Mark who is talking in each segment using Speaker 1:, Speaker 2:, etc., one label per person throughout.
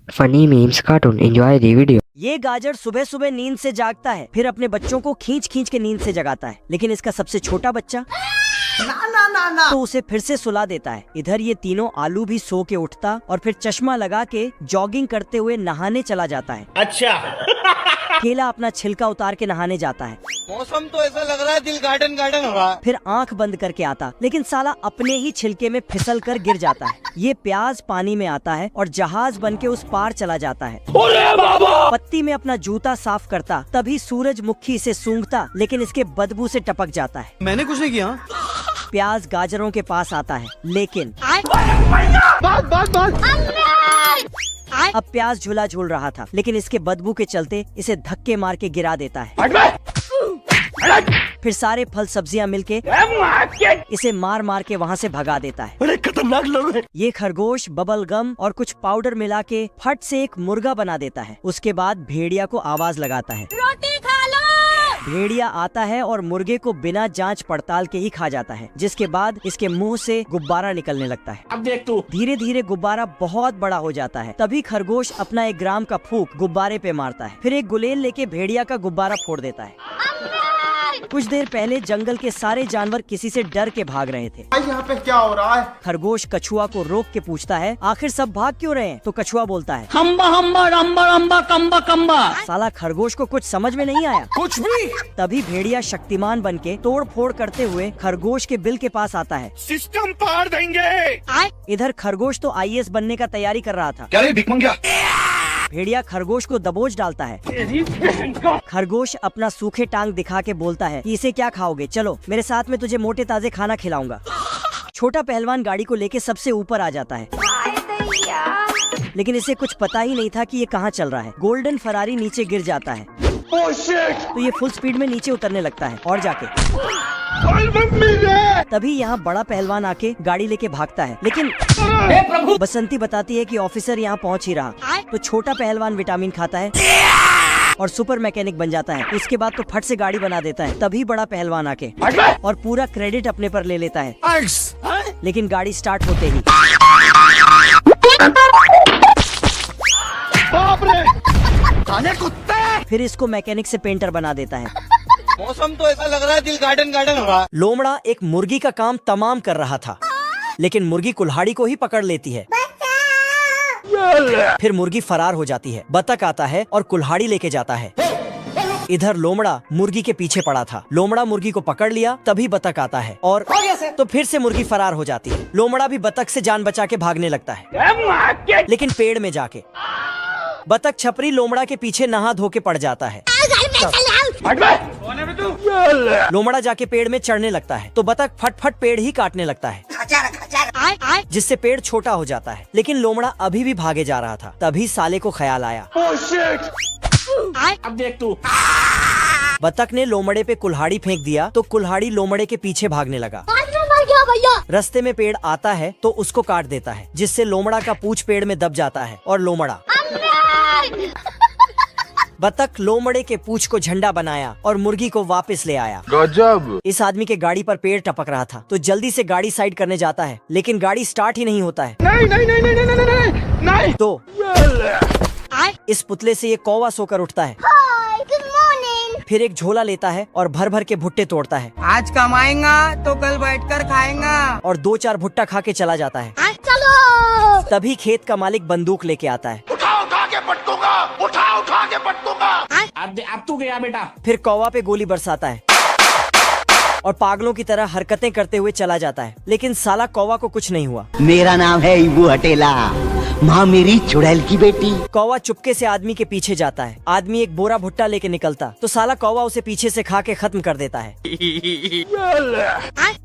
Speaker 1: Funny memes cartoon. Enjoy the video.
Speaker 2: ये गाजर सुबह सुबह नींद से जागता है, फिर अपने बच्चों को खींच खींच के नींद से जगाता है, लेकिन इसका सबसे छोटा बच्चा ना तो उसे फिर से सुला देता है। इधर ये तीनों आलू भी सो के उठता और फिर चश्मा लगा के जॉगिंग करते हुए नहाने चला जाता है।
Speaker 3: अच्छा।
Speaker 2: केला अपना छिलका उतार के नहाने जाता है।
Speaker 3: मौसम तो ऐसा लग रहा है दिल गार्डन गार्डन हो रहा है।
Speaker 2: फिर आंख बंद करके आता, लेकिन साला अपने ही छिलके में फिसल कर गिर जाता है। ये प्याज पानी में आता है और जहाज बन के उस पार चला जाता है। पत्ती में अपना जूता साफ करता, तभी सूरजमुखी इसे सूंघता, लेकिन इसके बदबू से टपक जाता है।
Speaker 3: मैंने कुछ नहीं किया।
Speaker 2: प्याज गाजरों के पास आता है, लेकिन अब प्याज झूला झूल रहा था, लेकिन इसके बदबू के चलते इसे धक्के मार के गिरा देता है। फिर सारे फल सब्जियां मिलके इसे मार मार के वहाँ से भगा देता है।
Speaker 3: बड़े खतरनाक लोग हैं।
Speaker 2: ये खरगोश बबल गम और कुछ पाउडर मिला के फट से एक मुर्गा बना देता है। उसके बाद भेड़िया को आवाज लगाता है, रोटी खा लो। भेड़िया आता है और मुर्गे को बिना जांच पड़ताल के ही खा जाता है, जिसके बाद इसके मुंह से गुब्बारा निकलने लगता है।
Speaker 3: अब देख तू।
Speaker 2: धीरे धीरे गुब्बारा बहुत बड़ा हो जाता है। तभी खरगोश अपना 1 ग्राम का फूंक गुब्बारे पे मारता है, फिर एक गुलेल लेके भेड़िया का गुब्बारा फोड़ देता है। कुछ देर पहले जंगल के सारे जानवर किसी से डर के भाग रहे थे।
Speaker 4: यहाँ पे क्या हो रहा है?
Speaker 2: खरगोश कछुआ को रोक के पूछता है, आखिर सब भाग क्यों रहे हैं? तो कछुआ बोलता है,
Speaker 3: हम्बा हम्बा रम्बा रम्बा कम्बा कम्बा।
Speaker 2: साला खरगोश को कुछ समझ में नहीं आया।
Speaker 3: कुछ भी।
Speaker 2: तभी भेड़िया शक्तिमान बन के तोड़ फोड़ करते हुए खरगोश के बिल के पास आता है।
Speaker 3: सिस्टम पार देंगे।
Speaker 2: इधर खरगोश तो IAS बनने का तैयारी कर रहा था।
Speaker 3: क्या रे भिख मंगिया?
Speaker 2: भेड़िया खरगोश को दबोच डालता है। खरगोश अपना सूखे टांग दिखा के बोलता है कि इसे क्या खाओगे, चलो मेरे साथ में तुझे मोटे ताजे खाना खिलाऊंगा। छोटा पहलवान गाड़ी को लेके सबसे ऊपर आ जाता है, लेकिन इसे कुछ पता ही नहीं था कि ये कहाँ चल रहा है। गोल्डन फरारी नीचे गिर जाता है, तो ये फुल स्पीड में नीचे उतरने लगता है और जाके तभी यहाँ बड़ा पहलवान आके गाड़ी लेके भागता है, लेकिन बसंती बताती है कि ऑफिसर यहाँ पहुँच ही रहा। तो छोटा पहलवान विटामिन खाता है और सुपर मैकेनिक बन जाता है। इसके बाद तो फट से गाड़ी बना देता है। तभी बड़ा पहलवान आके और पूरा क्रेडिट अपने पर ले लेता है, लेकिन गाड़ी स्टार्ट होते ही फिर इसको मैकेनिक से पेंटर बना देता है।
Speaker 3: मौसम तो ऐसा लग रहा है दिल गार्डन गार्डन हो रहा है।
Speaker 2: लोमड़ा एक मुर्गी का काम तमाम कर रहा था, लेकिन मुर्गी कुल्हाड़ी को ही पकड़ लेती है। फिर मुर्गी फरार हो जाती है। बतख आता है और कुल्हाड़ी लेके जाता है। इधर लोमड़ा मुर्गी के पीछे पड़ा था। लोमड़ा मुर्गी को पकड़ लिया, तभी बतख आता है और तो फिर से मुर्गी फरार हो जाती है। लोमड़ा भी बतख से जान बचा के भागने लगता है, लेकिन पेड़ में जाके बतख छपरी लोमड़ा के पीछे नहा धो के पड़ जाता है। लोमड़ा जाके पेड़ में चढ़ने लगता है, तो बतख फट फट पेड़ ही काटने लगता है, जिससे पेड़ छोटा हो जाता है। लेकिन लोमड़ा अभी भी भागे जा रहा था। तभी साले को ख्याल आया,
Speaker 3: अब देख तू।
Speaker 2: बतख ने लोमड़े पे कुल्हाड़ी फेंक दिया, तो कुल्हाड़ी लोमड़े के पीछे भागने लगा। रास्ते में पेड़ आता है तो उसको काट देता है, जिससे लोमड़ा का पूंछ पेड़ में दब जाता है और लोमड़ा बतख लोमड़े के पूंछ को झंडा बनाया और मुर्गी को वापस ले आया।
Speaker 4: गजब।
Speaker 2: इस आदमी के गाड़ी पर पेड़ टपक रहा था, तो जल्दी से गाड़ी साइड करने जाता है, लेकिन गाड़ी स्टार्ट ही नहीं होता है।
Speaker 4: नहीं।
Speaker 2: तो इस पुतले से ये कौवा सोकर उठता है। फिर एक झोला लेता है और भर भर के भुट्टे तोड़ता है।
Speaker 5: आज कमाएगा तो कल बैठकर खाएगा।
Speaker 2: और 2-4 भुट्टा खा के चला जाता है। तभी खेत का मालिक बंदूक लेके आता है।
Speaker 4: उठा के पटकूंगा।
Speaker 3: अब तू गया बेटा।
Speaker 2: फिर कौवा पे गोली बरसाता है और पागलों की तरह हरकतें करते हुए चला जाता है, लेकिन साला कौवा को कुछ नहीं हुआ।
Speaker 6: मेरा नाम है इबू हटेला, माँ मेरी चुड़ैल की बेटी।
Speaker 2: कौवा चुपके से आदमी के पीछे जाता है। आदमी एक बोरा भुट्टा लेके निकलता, तो साला कौवा उसे पीछे से खा के खत्म कर देता है।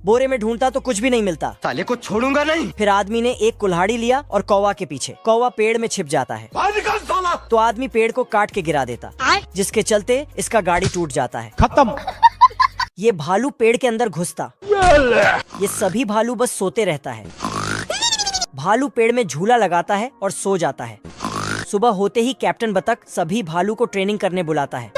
Speaker 2: बोरे में ढूंढता तो कुछ भी नहीं मिलता।
Speaker 4: साले को छोड़ूंगा नहीं।
Speaker 2: फिर आदमी ने एक कुल्हाड़ी लिया और कौवा के पीछे। कौवा पेड़ में छिप जाता है, तो आदमी पेड़ को काट के गिरा देता, जिसके चलते इसका गाड़ी टूट जाता है।
Speaker 4: खत्म।
Speaker 2: ये भालू पेड़ के अंदर घुसता। ये सभी भालू बस सोते रहता है। भालू पेड़ में झूला लगाता है और सो जाता है। सुबह होते ही कैप्टन बतख सभी भालू को ट्रेनिंग करने बुलाता है।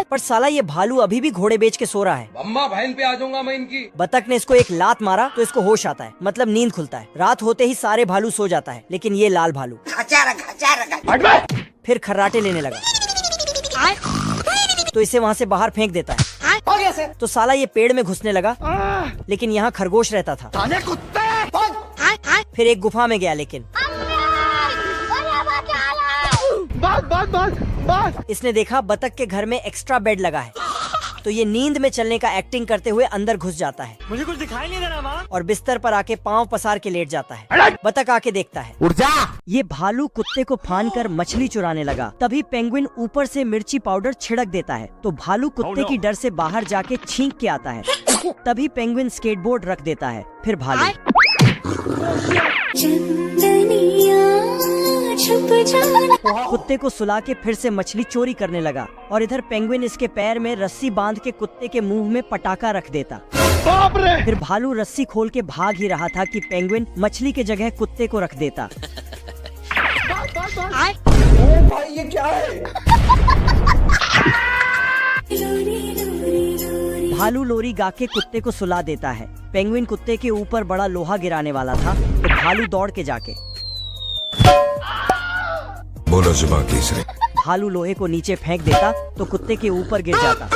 Speaker 2: पर साला ये भालू अभी भी घोड़े बेच के सो रहा है।
Speaker 3: अम्मा बहन पे आ जाऊंगा मैं इनकी।
Speaker 2: बतख ने इसको एक लात मारा तो इसको होश आता है, मतलब नींद खुलता है। रात होते ही सारे भालू सो जाता है, लेकिन ये लाल भालू फिर खर्राटे लेने लगा तो इसे वहाँ से बाहर फेंक देता है। तो साला ये पेड़ में घुसने लगा, लेकिन यहाँ खरगोश रहता था। फिर एक गुफा में गया, लेकिन इसने देखा बतख के घर में एक्स्ट्रा बेड लगा है, तो ये नींद में चलने का एक्टिंग करते हुए अंदर घुस जाता है।
Speaker 3: मुझे कुछ दिखाई नहीं दे रहा माँ।
Speaker 2: और बिस्तर पर आके पाँव पसार के लेट जाता है। बतख आके देखता है,
Speaker 6: उठ जा।
Speaker 2: ये भालू कुत्ते को फान कर मछली चुराने लगा। तभी पेंगुइन ऊपर से मिर्ची पाउडर छिड़क देता है, तो भालू कुत्ते की डर से बाहर जाके छींक के आता है। तभी पेंगुइन स्केटबोर्ड रख देता है। फिर भालू कुत्ते को सुला के फिर से मछली चोरी करने लगा, और इधर पेंगुइन इसके पैर में रस्सी बांध के कुत्ते के मुंह में पटाखा रख देता।
Speaker 4: बाप रे।
Speaker 2: फिर भालू रस्सी खोल के भाग ही रहा था कि पेंगुइन मछली के जगह कुत्ते को रख देता।
Speaker 4: भाई ये क्या है?
Speaker 2: भालू लोरी गा के कुत्ते को सुला देता है। पेंगुइन कुत्ते के ऊपर बड़ा लोहा गिराने वाला था, तो भालू दौड़ के जाके
Speaker 7: बोलो जुबान तीसरे।
Speaker 2: भालू लोहे को नीचे फेंक देता तो कुत्ते के ऊपर गिर जाता।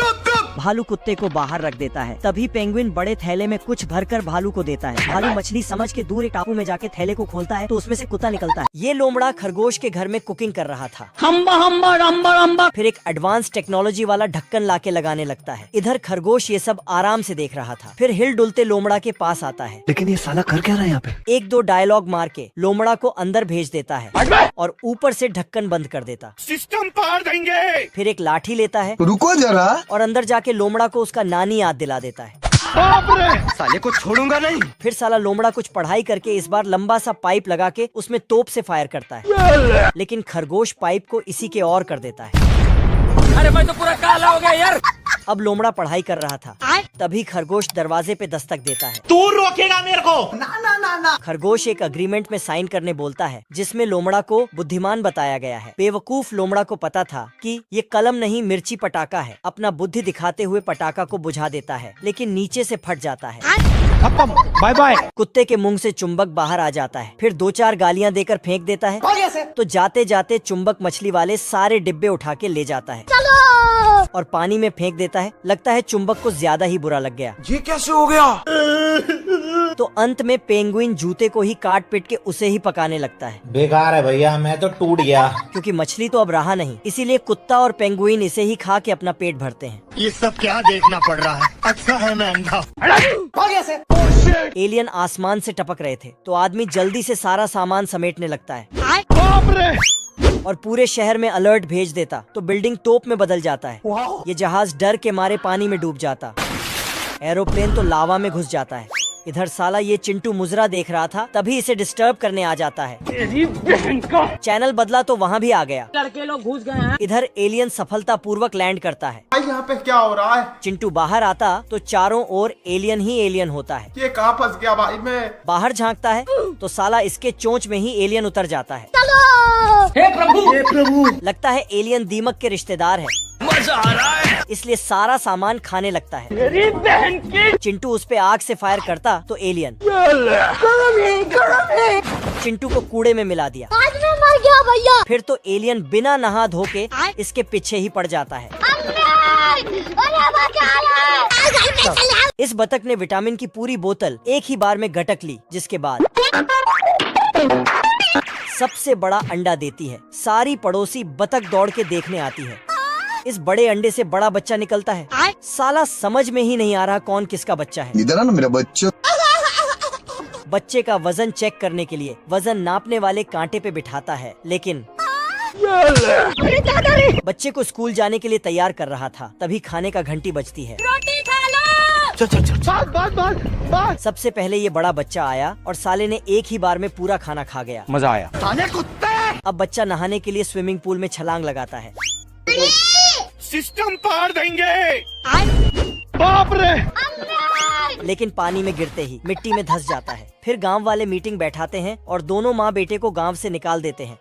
Speaker 2: भालू कुत्ते को बाहर रख देता है। तभी पेंगुइन बड़े थैले में कुछ भरकर भालू को देता है। भालू मछली समझ के दूर एक टापू में जाके थैले को खोलता है, तो उसमें से कुत्ता निकलता है। ये लोमड़ा खरगोश के घर में कुकिंग कर रहा था।
Speaker 3: हम्बा हम्बा रम्बा रम्बा।
Speaker 2: फिर एक एडवांस टेक्नोलॉजी वाला ढक्कन लाके लगाने लगता है। इधर खरगोश ये सब आराम से देख रहा था। फिर हिल डुलते लोमड़ा के पास आता है,
Speaker 1: लेकिन ये साला कर क्या रहा है यहाँ पे?
Speaker 2: एक दो डायलॉग मार के लोमड़ा को अंदर भेज देता है और ऊपर से ढक्कन बंद कर देता।
Speaker 3: सिस्टम पार देंगे।
Speaker 2: फिर एक लाठी लेता है
Speaker 6: रुको जरा।
Speaker 2: और अंदर जाके लोमड़ा को उसका नानी याद दिला देता है।
Speaker 4: बाप रे।
Speaker 6: साले को छोड़ूंगा नहीं।
Speaker 2: फिर साला लोमड़ा कुछ पढ़ाई करके इस बार लंबा सा पाइप लगा के उसमें तोप से फायर करता है, लेकिन खरगोश पाइप को इसी के और कर देता है।
Speaker 3: अरे भाई तो पूरा काला हो गया यार।
Speaker 2: अब लोमड़ा पढ़ाई कर रहा था, तभी खरगोश दरवाजे पे दस्तक देता है।
Speaker 3: तू रोकेगा मेरे को?
Speaker 2: खरगोश एक अग्रीमेंट में साइन करने बोलता है, जिसमें लोमड़ा को बुद्धिमान बताया गया है। बेवकूफ लोमड़ा को पता था कि ये कलम नहीं मिर्ची पटाखा है। अपना बुद्धि दिखाते हुए पटाखा को बुझा देता है, लेकिन नीचे से फट जाता है।
Speaker 4: Bye bye.
Speaker 2: कुत्ते के मुंह से चुंबक बाहर आ जाता है। फिर दो चार गालियां देकर फेंक देता है, तो जाते जाते चुंबक मछली वाले सारे डिब्बे उठा के ले जाता है और पानी में फेंक देता है। लगता है चुंबक को ज्यादा ही बुरा लग गया।
Speaker 4: ये कैसे हो गया?
Speaker 2: तो अंत में पेंगुइन जूते को ही काट पीट के उसे ही पकाने लगता है।
Speaker 8: बेकार है भैया, मैं तो टूट गया।
Speaker 2: क्योंकि मछली तो अब रहा नहीं, इसीलिए कुत्ता और पेंगुइन इसे ही खा के अपना पेट भरते हैं।
Speaker 8: ये सब क्या देखना पड़ रहा है? अच्छा है मैं अंधा।
Speaker 2: एलियन आसमान से टपक रहे थे, तो आदमी जल्दी से सारा सामान समेटने लगता है
Speaker 4: बाप रे।
Speaker 2: और पूरे शहर में अलर्ट भेज देता, तो बिल्डिंग तोप में बदल जाता है। ये जहाज डर के मारे पानी में डूब जाता। एरोप्लेन तो लावा में घुस जाता है। इधर साला ये चिंटू मुजरा देख रहा था, तभी इसे डिस्टर्ब करने आ जाता है। चैनल बदला तो वहाँ भी आ गया।
Speaker 3: लड़के लोग घुस गए हैं।
Speaker 2: इधर एलियन सफलता पूर्वक लैंड करता है।
Speaker 4: यहाँ पे क्या हो रहा है?
Speaker 2: चिंटू बाहर आता तो चारों ओर एलियन ही एलियन होता है।
Speaker 4: ये कहाँ फंस गया भाई मैं?
Speaker 2: बाहर झांकता है तो साला इसके चोंच में ही एलियन उतर जाता है।
Speaker 3: हे प्रभु, हे प्रभु।
Speaker 2: लगता है एलियन दीमक के रिश्तेदार है,
Speaker 3: मजा आ रहा है।
Speaker 2: इसलिए सारा सामान खाने लगता है।
Speaker 3: मेरी बहन की।
Speaker 2: चिंटू उस पे आग से फायर करता तो एलियन चिंटू को कूड़े में मिला दिया।
Speaker 9: आज मैं मर गया भैया।
Speaker 2: फिर तो एलियन बिना नहा धो के इसके पीछे ही पड़ जाता है। इस बतख ने विटामिन की पूरी बोतल एक ही बार में गटक ली, जिसके बाद सबसे बड़ा अंडा देती है। सारी पड़ोसी बतख दौड़ के देखने आती है। इस बड़े अंडे से बड़ा बच्चा निकलता है। साला समझ में ही नहीं आ रहा कौन किसका बच्चा है।
Speaker 6: इधर ना मेरा बच्चा।
Speaker 2: बच्चे का वजन चेक करने के लिए वजन नापने वाले कांटे पे बिठाता है, लेकिन बच्चे को स्कूल जाने के लिए तैयार कर रहा था। तभी खाने का घंटी बजती है।
Speaker 9: रोटी खा लो।
Speaker 4: चल।
Speaker 2: सबसे पहले ये बड़ा बच्चा आया और साले ने एक ही बार में पूरा खाना खा गया।
Speaker 4: मजा आया।
Speaker 2: अब बच्चा नहाने के लिए स्विमिंग पूल में छलांग लगाता है।
Speaker 3: सिस्टम पार देंगे।
Speaker 4: बाप रे।
Speaker 2: लेकिन पानी में गिरते ही मिट्टी में धंस जाता है। फिर गांव वाले मीटिंग बैठाते हैं और दोनों माँ बेटे को गांव से निकाल देते हैं।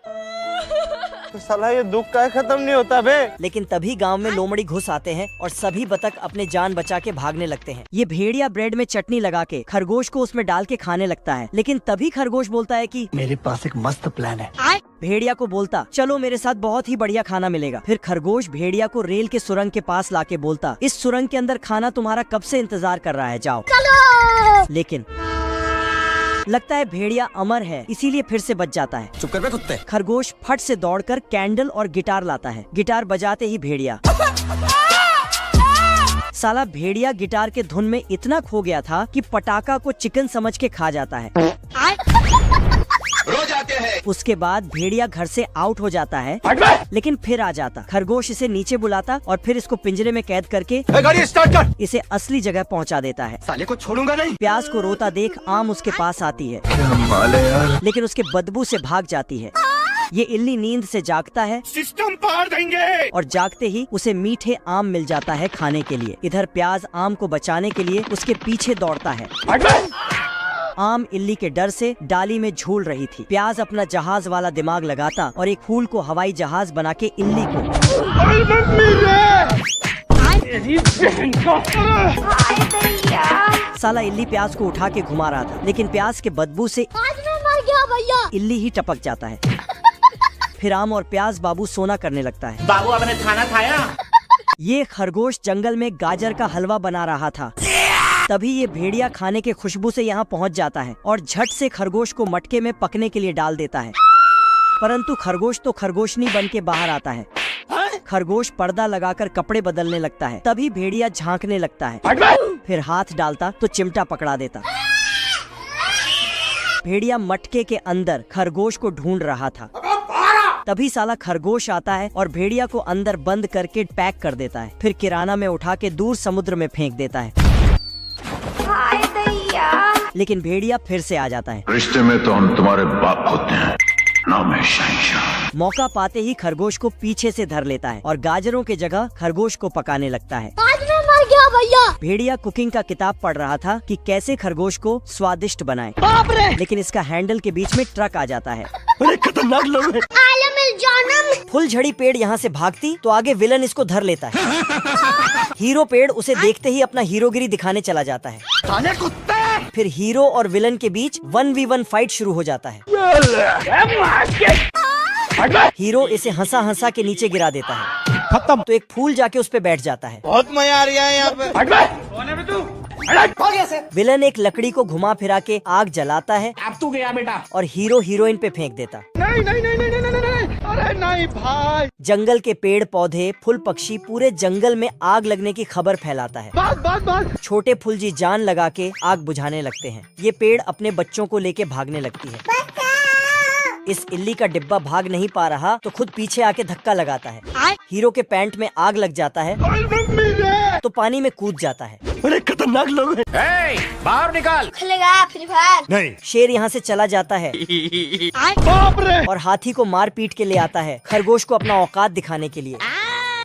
Speaker 5: साला ये दुख का खत्म नहीं होता बे।
Speaker 2: लेकिन तभी गांव में लोमड़ी घुस आते हैं और सभी बतख अपने जान बचा के भागने लगते हैं। ये भेड़िया ब्रेड में चटनी लगा के खरगोश को उसमें डाल के खाने लगता है, लेकिन तभी खरगोश बोलता है कि
Speaker 6: मेरे पास एक मस्त प्लान है।
Speaker 2: भेड़िया को बोलता चलो मेरे साथ बहुत ही बढ़िया खाना मिलेगा। फिर खरगोश भेड़िया को रेल के सुरंग के पास लाके बोलता इस सुरंग के अंदर खाना तुम्हारा कब से इंतजार कर रहा है, जाओ। लेकिन लगता है भेड़िया अमर है, इसीलिए फिर से बच जाता है।
Speaker 6: चुप कर बे कुत्ते।
Speaker 2: खरगोश फट से दौड़कर कैंडल और गिटार लाता है। गिटार बजाते ही भेड़िया साला भेड़िया गिटार के धुन में इतना खो गया था कि पटाखा को चिकन समझ के खा जाता है।
Speaker 3: रोज आते हैं।
Speaker 2: उसके बाद भेड़िया घर से आउट हो जाता है, लेकिन फिर आ जाता। खरगोश इसे नीचे बुलाता और फिर इसको पिंजरे में कैद करके
Speaker 3: गाड़ी स्टार्ट कर।
Speaker 2: इसे असली जगह पहुंचा देता है।
Speaker 3: साले को छोड़ूंगा नहीं।
Speaker 2: प्याज को रोता देख आम उसके पास आती है, लेकिन उसके बदबू से भाग जाती है। ये इल्ली नींद से जागता है
Speaker 3: सिस्टम पार देंगे।
Speaker 2: और जागते ही उसे मीठे आम मिल जाता है खाने के लिए। इधर प्याज आम को बचाने के लिए उसके पीछे दौड़ता है। आम इल्ली के डर से डाली में झूल रही थी। प्याज अपना जहाज वाला दिमाग लगाता और एक फूल को हवाई जहाज बना के इल्ली को साला इल्ली प्याज को उठा के घुमा रहा था, लेकिन प्याज के बदबू से
Speaker 9: आज मैं मर गया भैया।
Speaker 2: इल्ली ही टपक जाता है। फिर आम और प्याज बाबू सोना करने लगता है।
Speaker 8: बाबू आपने खाना खाया?
Speaker 2: ये खरगोश जंगल में गाजर का हलवा बना रहा था। तभी ये भेड़िया खाने के खुशबू से यहाँ पहुँच जाता है और झट से खरगोश को मटके में पकने के लिए डाल देता है। परंतु खरगोश तो खरगोशनी बन के बाहर आता है। खरगोश पर्दा लगाकर कपड़े बदलने लगता है। तभी भेड़िया झांकने लगता है, फिर हाथ डालता तो चिमटा पकड़ा देता। भेड़िया मटके के अंदर खरगोश को ढूंढ रहा था। तभी साला खरगोश आता है और भेड़िया को अंदर बंद करके पैक कर देता है। फिर किराना में उठा के दूर समुद्र में फेंक देता है। लेकिन भेड़िया फिर से आ जाता है।
Speaker 7: रिश्ते में तो हम तुम्हारे बाप होते हैं, नाम है शहंशाह।
Speaker 2: मौका पाते ही खरगोश को पीछे से धर लेता है और गाजरों के जगह खरगोश को पकाने लगता है।
Speaker 9: आज मैं मर गया भैया।
Speaker 2: भेड़िया कुकिंग का किताब पढ़ रहा था कि कैसे खरगोश को स्वादिष्ट बनाए, लेकिन इसका हैंडल के बीच में ट्रक आ जाता है।
Speaker 3: बड़े खतरनाक लोग हैं।
Speaker 2: फुल झड़ी पेड़ यहाँ से भागती तो आगे विलन इसको धर लेता है। हीरो पेड़ उसे देखते ही अपना हीरोगिरी दिखाने चला जाता है।
Speaker 3: साले कुत्ते।
Speaker 2: फिर हीरो और विलन के बीच 1v1 फाइट शुरू हो जाता है। हीरो इसे हंसा हंसा के नीचे गिरा देता है। खत्म। तो एक फूल जाके उस पे बैठ जाता है।
Speaker 5: बहुत मजा आ रहा है यहाँ पे।
Speaker 2: विलन एक लकड़ी को घुमा फिरा के आग जलाता है।
Speaker 8: अब तू गया बेटा।
Speaker 2: और हीरो हीरोइन पे फेंक देता।
Speaker 4: नहीं नहीं नहीं नहीं नहीं नहीं नहीं, अरे नहीं भाई।
Speaker 2: जंगल के पेड़ पौधे फूल पक्षी पूरे जंगल में आग लगने की खबर फैलाता है।
Speaker 4: बस।
Speaker 2: छोटे फुलजी जान लगा के आग बुझाने लगते हैं। ये पेड़ अपने बच्चों को लेके भागने लगती है। इस इल्ली का डिब्बा भाग नहीं पा रहा तो खुद पीछे आके धक्का लगाता है। हीरो के पैंट में आग लग जाता है तो पानी में कूद जाता है।
Speaker 3: बड़े खतरनाक लोग हैं।
Speaker 8: बाहर निकाल।
Speaker 9: खेलेगा फ्री फायर।
Speaker 3: नहीं।
Speaker 2: शेर यहाँ से चला जाता है और हाथी को मार पीट के ले आता है खरगोश को अपना औकात दिखाने के लिए।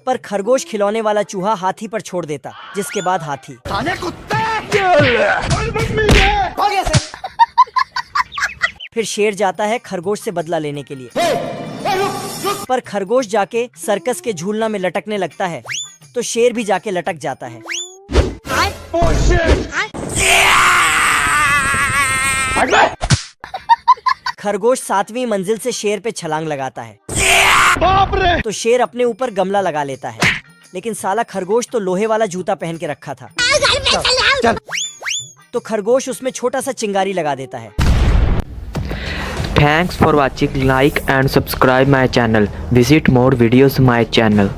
Speaker 2: पर खरगोश खिलौने वाला चूहा हाथी पर छोड़ देता, जिसके बाद हाथी
Speaker 3: साले कुत्ते।
Speaker 2: फिर शेर जाता है खरगोश से बदला लेने के लिए। पर खरगोश जाके सर्कस के झूलना में लटकने लगता है तो शेर भी जाके लटक जाता है। खरगोश 7वीं मंजिल से शेर पे छलांग लगाता है।
Speaker 4: बाप रे।
Speaker 2: तो शेर अपने ऊपर गमला लगा लेता है, लेकिन साला खरगोश तो लोहे वाला जूता पहन के रखा था।
Speaker 4: चल।
Speaker 2: तो खरगोश उसमें छोटा सा चिंगारी लगा देता है।
Speaker 1: Thanks for watching. Like and subscribe my channel. Visit more videos my channel.